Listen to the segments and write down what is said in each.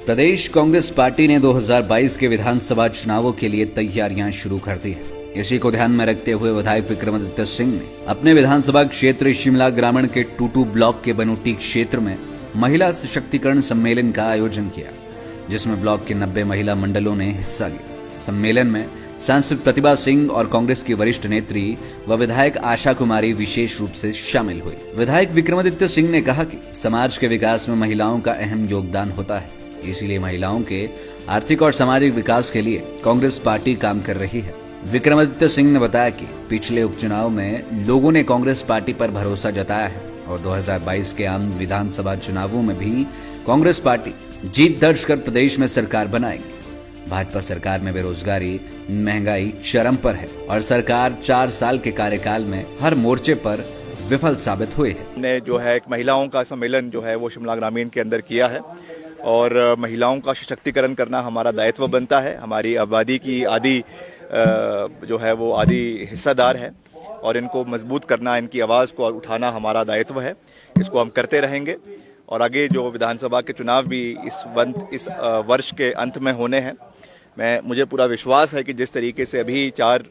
प्रदेश Congress party ने 2022 के विधानसभा चुनावों के लिए तैयारियां शुरू कर दी है। इसी को ध्यान में रखते हुए विधायक विक्रमादित्य सिंह ने अपने विधानसभा क्षेत्र शिमला ग्रामीण के टूटू ब्लॉक के बनूटी क्षेत्र में महिला सशक्तिकरण सम्मेलन का आयोजन किया, जिसमें ब्लॉक के 90 महिला मंडलों ने हिस्सा लिया। सम्मेलन में सांसद प्रतिभा सिंह और कांग्रेस की वरिष्ठ नेत्री व विधायक आशा कुमारी विशेष रूप से शामिल हुई। विधायक विक्रमादित्य सिंह ने कहा कि समाज के विकास में महिलाओं का अहम योगदान होता है, इसीलिए महिलाओं के आर्थिक और सामाजिक विकास के लिए कांग्रेस पार्टी काम कर रही है। विक्रमादित्य सिंह ने बताया कि पिछले उपचुनाव में लोगों ने कांग्रेस पार्टी पर भरोसा जताया है और 2022 के आम विधानसभा चुनावों में भी कांग्रेस पार्टी जीत दर्ज कर प्रदेश में सरकार बनाएगी। भाजपा सरकार में बेरोजगारी, महंगाई चरम पर है और सरकार 4 साल के कार्यकाल में हर मोर्चे पर विफल साबित हुई है। ने जो है एक महिलाओं का सम्मेलन जो है वो शिमला ग्रामीण के अंदर किया है और महिलाओं का सशक्तिकरण करना हमारा दायित्व बनता है। हमारी आबादी की आधी जो है वो आधी हिस्सेदार है और इनको मजबूत करना, इनकी आवाज़ को उठाना हमारा दायित्व है। इसको हम करते रहेंगे और आगे जो विधानसभा के चुनाव भी इस वर्ष के अंत में होने हैं। मुझे पूरा विश्वास है कि जिस तरीके से अभी 4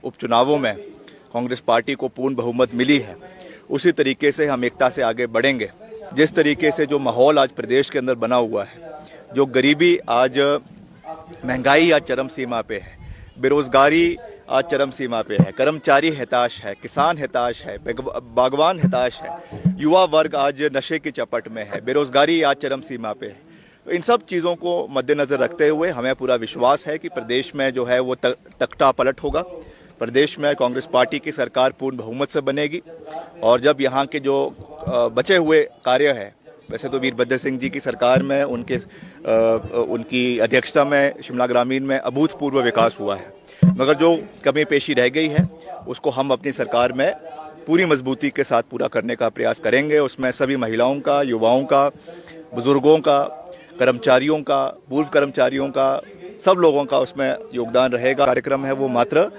उपचुनावों में कांग्रेस पार्टी को पूर्ण बहुमत मिली है, उसी तरीके से हम एकता से आगे बढ़ेंगे। जिस तरीके से जो माहौल आज प्रदेश के अंदर बना हुआ है, जो गरीबी आज, महंगाई आज चरम सीमा पे है, बेरोजगारी आज चरम सीमा पे है, कर्मचारी हताश है, किसान हताश है, बागवान हताश है, युवा वर्ग आज नशे की चपट में है, बेरोजगारी आज चरम सीमा पे है। तो इन सब चीज़ों को मद्देनजर रखते हुए हमें पूरा विश्वास है कि प्रदेश में जो है वो तख्ता पलट होगा। प्रदेश में कांग्रेस पार्टी की सरकार पूर्ण बहुमत से बनेगी और जब यहाँ के जो बचे हुए कार्य है, वैसे तो वीरभद्र सिंह जी की सरकार में उनकी अध्यक्षता में शिमला ग्रामीण में अभूतपूर्व विकास हुआ है, मगर जो कमी पेशी रह गई है उसको हम अपनी सरकार में पूरी मजबूती के साथ पूरा करने का प्रयास करेंगे। उसमें सभी महिलाओं का, युवाओं का, बुजुर्गों का, कर्मचारियों का, पूर्व कर्मचारियों का, सब लोगों का उसमें योगदान रहेगा। कार्यक्रम है वो मात्र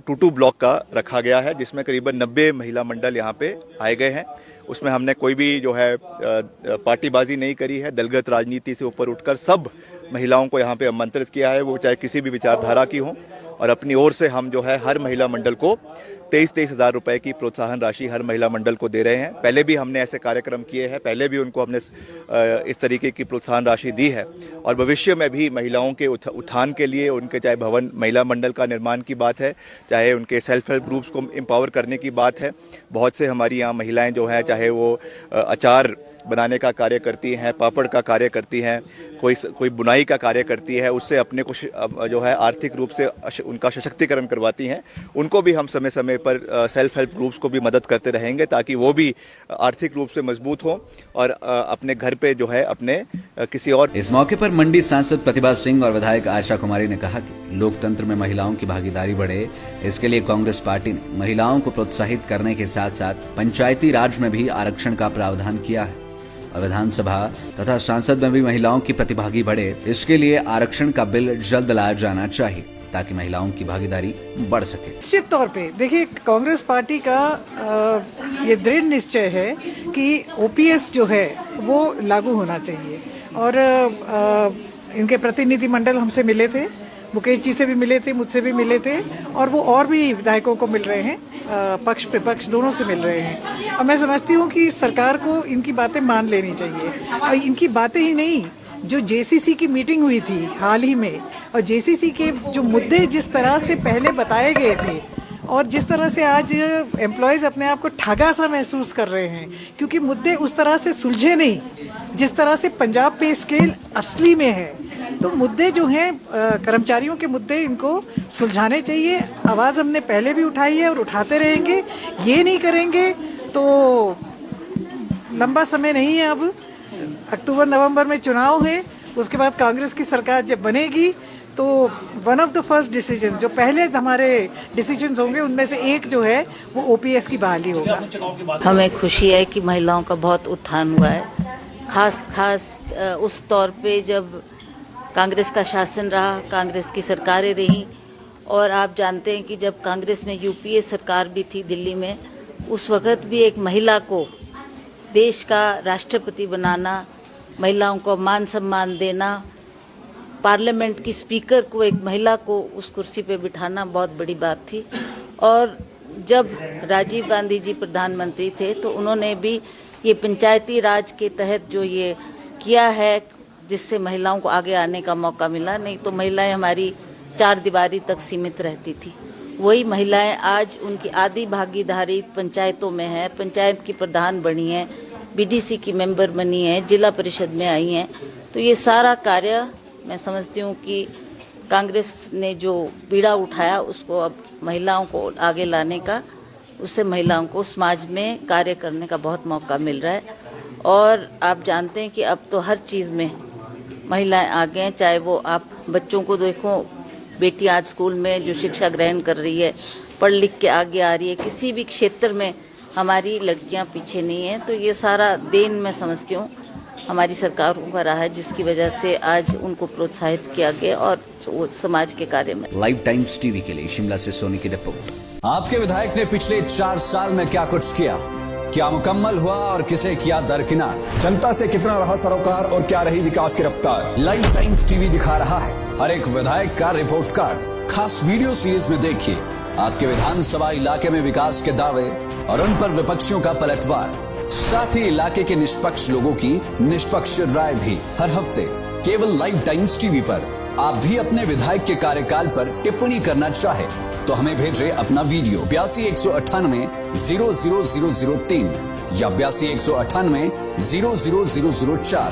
टूटू ब्लॉक का रखा गया है, जिसमें करीबन 90 महिला मंडल यहाँ पे आए गए हैं। उसमें हमने कोई भी जो है पार्टीबाजी नहीं करी है। दलगत राजनीति से ऊपर उठकर सब महिलाओं को यहाँ पे आमंत्रित किया है, वो चाहे किसी भी विचारधारा की हो, और अपनी ओर से हम जो है हर महिला मंडल को 23-23 हज़ार रुपए की प्रोत्साहन राशि हर महिला मंडल को दे रहे हैं। पहले भी हमने ऐसे कार्यक्रम किए हैं, पहले भी उनको हमने इस तरीके की प्रोत्साहन राशि दी है और भविष्य में भी महिलाओं के उत्थान के लिए, उनके चाहे भवन महिला मंडल का निर्माण की बात है, चाहे उनके सेल्फ हेल्प ग्रुप्स को एम्पावर करने की बात है। बहुत से हमारी यहाँ महिलाएं जो हैं, चाहे वो अचार बनाने का कार्य करती हैं, पापड़ का कार्य करती हैं, कोई बुनाई का कार्य करती है, उससे अपने को जो है आर्थिक रूप से उनका सशक्तिकरण करवाती हैं। उनको भी हम समय समय पर सेल्फ हेल्प ग्रुप्स को भी मदद करते रहेंगे ताकि वो भी आर्थिक रूप से मजबूत हों और अपने घर पे जो है अपने किसी और। इस मौके पर मंडी सांसद प्रतिभा सिंह और विधायक आशा कुमारी ने कहा कि लोकतंत्र में महिलाओं की भागीदारी बढ़े, इसके लिए कांग्रेस पार्टी ने महिलाओं को प्रोत्साहित करने के साथ साथ पंचायती राज में भी आरक्षण का प्रावधान किया है और विधानसभा तथा संसद में भी महिलाओं की प्रतिभागी बढ़े, इसके लिए आरक्षण का बिल जल्द लाया जाना चाहिए ताकि महिलाओं की भागीदारी बढ़ सके। निश्चित तौर पे देखिए, कांग्रेस पार्टी का ये दृढ़ निश्चय है कि ओपीएस जो है वो लागू होना चाहिए और इनके प्रतिनिधि मंडल हमसे मिले थे, मुकेश जी से भी मिले थे, मुझसे भी मिले थे और वो और भी विधायकों को मिल रहे हैं, पक्ष विपक्ष दोनों से मिल रहे हैं और मैं समझती हूँ कि सरकार को इनकी बातें मान लेनी चाहिए। और इनकी बातें ही नहीं, जो जेसीसी की मीटिंग हुई थी हाल ही में और जेसीसी के जो मुद्दे जिस तरह से पहले बताए गए थे और जिस तरह से आज एम्प्लॉयज़ अपने आप को ठगा सा महसूस कर रहे हैं क्योंकि मुद्दे उस तरह से सुलझे नहीं जिस तरह से पंजाब पे स्केल असली में है। तो मुद्दे जो हैं, कर्मचारियों के मुद्दे, इनको सुलझाने चाहिए। आवाज़ हमने पहले भी उठाई है और उठाते रहेंगे। ये नहीं करेंगे तो लंबा समय नहीं है, अब अक्टूबर नवंबर में चुनाव है, उसके बाद कांग्रेस की सरकार जब बनेगी तो one of the first decision, जो पहले हमारे डिसीजंस होंगे उनमें से एक जो है वो ओपीएस की बहाली होगा। हमें खुशी है कि महिलाओं का बहुत उत्थान हुआ है, खास उस तौर पे जब कांग्रेस का शासन रहा, कांग्रेस की सरकारें रहीं और आप जानते हैं कि जब कांग्रेस में यूपीए सरकार भी थी दिल्ली में, उस वक्त भी एक महिला को देश का राष्ट्रपति बनाना महिलाओं को मान सम्मान देना, पार्लियामेंट की स्पीकर को, एक महिला को उस कुर्सी पे बिठाना बहुत बड़ी बात थी। और जब राजीव गांधी जी प्रधानमंत्री थे तो उन्होंने भी ये पंचायती राज के तहत जो ये किया है, जिससे महिलाओं को आगे आने का मौका मिला। नहीं तो महिलाएं हमारी चार दीवारी तक सीमित रहती थी। वही महिलाएं आज उनकी आधी भागीदारी पंचायतों में है, पंचायत की प्रधान बनी है, बीडीसी की मेंबर बनी है, जिला परिषद में आई हैं। तो ये सारा कार्य मैं समझती हूँ कि कांग्रेस ने जो बीड़ा उठाया उसको अब महिलाओं को आगे लाने का, उससे महिलाओं को समाज में कार्य करने का बहुत मौका मिल रहा है। और आप जानते हैं कि अब तो हर चीज़ में महिलाएं आगे हैं। चाहे वो आप बच्चों को देखो, बेटी आज स्कूल में जो शिक्षा ग्रहण कर रही है, पढ़ लिख के आगे आ रही है, किसी भी क्षेत्र में हमारी लड़कियां पीछे नहीं हैं। तो ये सारा देन मैं समझती हूँ हमारी सरकारों का रहा है, जिसकी वजह से आज उनको प्रोत्साहित किया गया और वो समाज के कार्य में। लाइव टाइम्स टीवी के लिए शिमला से सोनी की रिपोर्ट। आपके विधायक ने पिछले 4 साल में क्या कुछ किया, क्या मुकम्मल हुआ और किसे किया दरकिनार, जनता से कितना रहा सरोकार और क्या रही विकास की रफ्तार। लाइव टाइम्स टीवी दिखा रहा है हर एक विधायक का रिपोर्ट कार्ड। खास वीडियो सीरीज में देखिए आपके विधानसभा इलाके में विकास के दावे और उन पर विपक्षियों का पलटवार, साथ ही इलाके के निष्पक्ष लोगों की निष्पक्ष राय भी हर हफ्ते केवल लाइव टाइम्स टीवी पर। आप भी अपने विधायक के कार्यकाल पर टिप्पणी करना चाहे तो हमें भेजें अपना वीडियो 82 198 00003 या 82 198 00004।